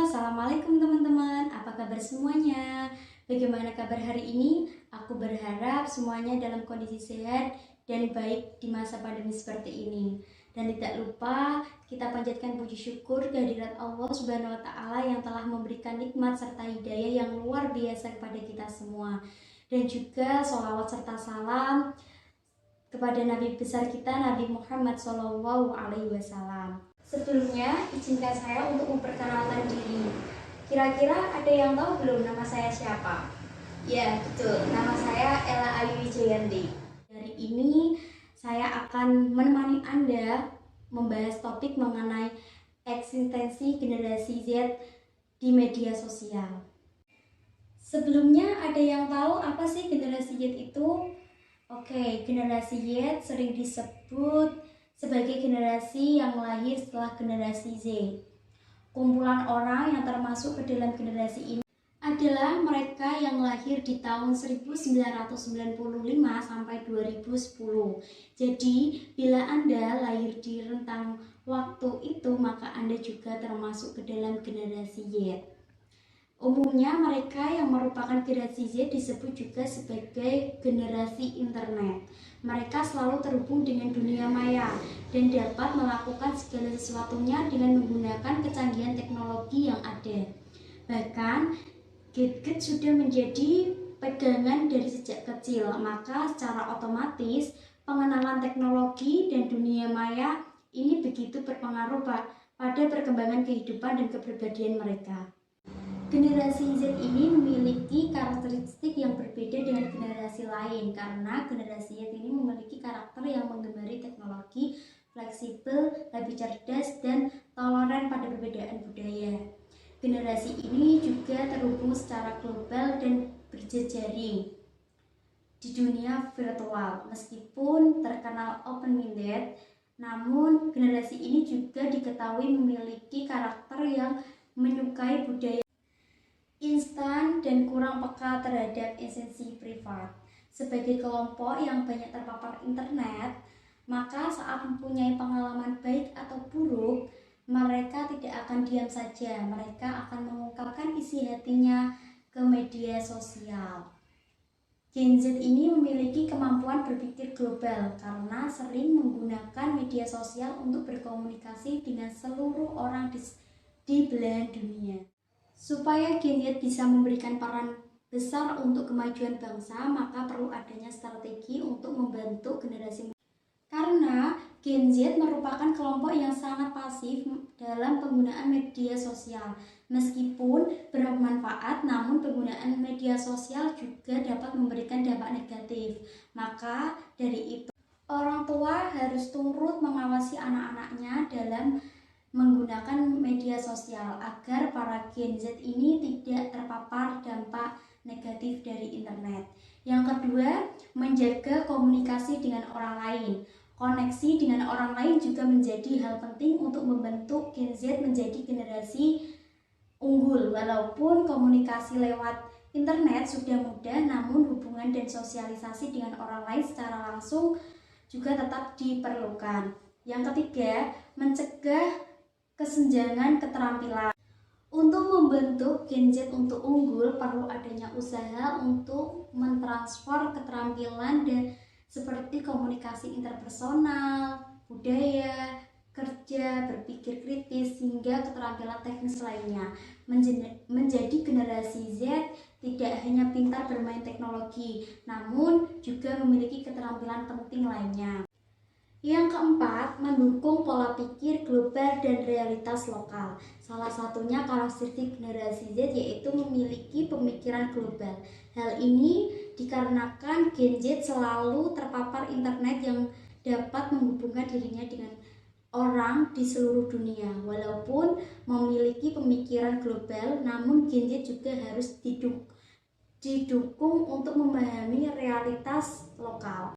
Assalamualaikum teman-teman. Apa kabar semuanya? Bagaimana kabar hari ini? Aku berharap semuanya dalam kondisi sehat dan baik di masa pandemi seperti ini. Dan tidak lupa kita panjatkan puji syukur kehadirat Allah Subhanahu wa taala yang telah memberikan nikmat serta hidayah yang luar biasa kepada kita semua. Dan juga sholawat serta salam kepada Nabi besar kita Nabi Muhammad SAW. Sebelumnya, izinkan saya untuk memperkenalkan diri. Kira-kira ada yang tahu belum nama saya siapa? Ya, betul. Nama saya Ella Ayu Wijayanti. Hari ini saya akan menemani Anda membahas topik mengenai eksistensi generasi Z di media sosial. Sebelumnya, ada yang tahu apa sih generasi Z itu? Oke, generasi Z sering disebut sebagai generasi yang lahir setelah generasi Z. Kumpulan orang yang termasuk ke dalam generasi ini adalah mereka yang lahir di tahun 1995 sampai 2010. Jadi, bila Anda lahir di rentang waktu itu, maka Anda juga termasuk ke dalam generasi Z. Umumnya mereka yang merupakan generasi Z disebut juga sebagai generasi internet. Mereka selalu terhubung dengan dunia maya dan dapat melakukan segala sesuatunya dengan menggunakan kecanggihan teknologi yang ada. Bahkan, gadget sudah menjadi pegangan dari sejak kecil, maka secara otomatis pengenalan teknologi dan dunia maya ini begitu berpengaruh pada perkembangan kehidupan dan kepribadian mereka. Generasi Z ini memiliki karakteristik yang berbeda dengan generasi lain karena generasi Z ini memiliki karakter yang menggemari teknologi, fleksibel, lebih cerdas, dan toleran pada perbedaan budaya. Generasi ini juga terhubung secara global dan berjejaring di dunia virtual. Meskipun terkenal open-minded, namun generasi ini juga diketahui memiliki karakter yang menyukai budaya instan dan kurang peka terhadap esensi privat. Sebagai kelompok yang banyak terpapar internet, maka saat mempunyai pengalaman baik atau buruk, mereka tidak akan diam saja. Mereka akan mengungkapkan isi hatinya ke media sosial. Gen Z ini memiliki kemampuan berpikir global karena sering menggunakan media sosial untuk berkomunikasi dengan seluruh orang di belahan dunia. Supaya Gen Z bisa memberikan peran besar untuk kemajuan bangsa, maka perlu adanya strategi untuk membentuk generasi muda. Karena Gen Z merupakan kelompok yang sangat pasif dalam penggunaan media sosial. Meskipun bermanfaat, namun penggunaan media sosial juga dapat memberikan dampak negatif. Maka dari itu, orang tua harus turut mengawasi anak-anaknya dalam menggunakan media sosial agar para Gen Z ini tidak terpapar dampak negatif dari internet. Yang kedua, menjaga komunikasi dengan orang lain. Koneksi dengan orang lain juga menjadi hal penting untuk membentuk Gen Z menjadi generasi unggul. Walaupun komunikasi lewat internet sudah mudah, namun hubungan dan sosialisasi dengan orang lain secara langsung juga tetap diperlukan. Yang ketiga, mencegah kesenjangan keterampilan. Untuk membentuk Gen Z untuk unggul, perlu adanya usaha untuk mentransfer keterampilan dan seperti komunikasi interpersonal, budaya, kerja, berpikir kritis, hingga keterampilan teknis lainnya. Menjadi generasi Z tidak hanya pintar bermain teknologi, namun juga memiliki keterampilan penting lainnya. Yang keempat, mendukung pola pikir global dan realitas lokal. Salah satunya karakteristik generasi Z yaitu memiliki pemikiran global. Hal ini dikarenakan Gen Z selalu terpapar internet yang dapat menghubungkan dirinya dengan orang di seluruh dunia. Walaupun memiliki pemikiran global, namun Gen Z juga harus didukung untuk memahami realitas lokal.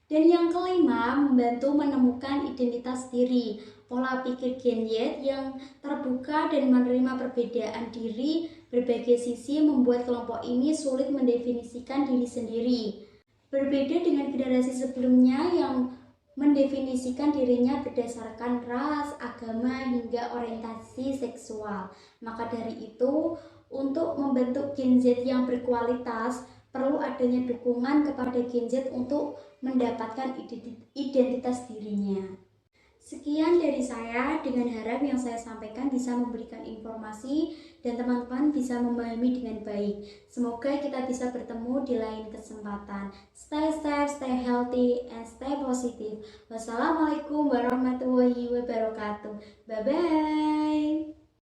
Dan yang kelima, membantu menemukan identitas diri. Pola pikir Gen Z yang terbuka dan menerima perbedaan diri berbagai sisi membuat kelompok ini sulit mendefinisikan diri sendiri. Berbeda dengan generasi sebelumnya yang mendefinisikan dirinya berdasarkan ras, agama, hingga orientasi seksual. Maka dari itu, untuk membentuk Gen Z yang berkualitas, perlu adanya dukungan kepada Gen Z untuk mendapatkan identitas dirinya. Sekian dari saya, dengan harap yang saya sampaikan bisa memberikan informasi dan teman-teman bisa memahami dengan baik. Semoga kita bisa bertemu di lain kesempatan. Stay safe, stay healthy, and stay positive. Wassalamualaikum warahmatullahi wabarakatuh. Bye-bye.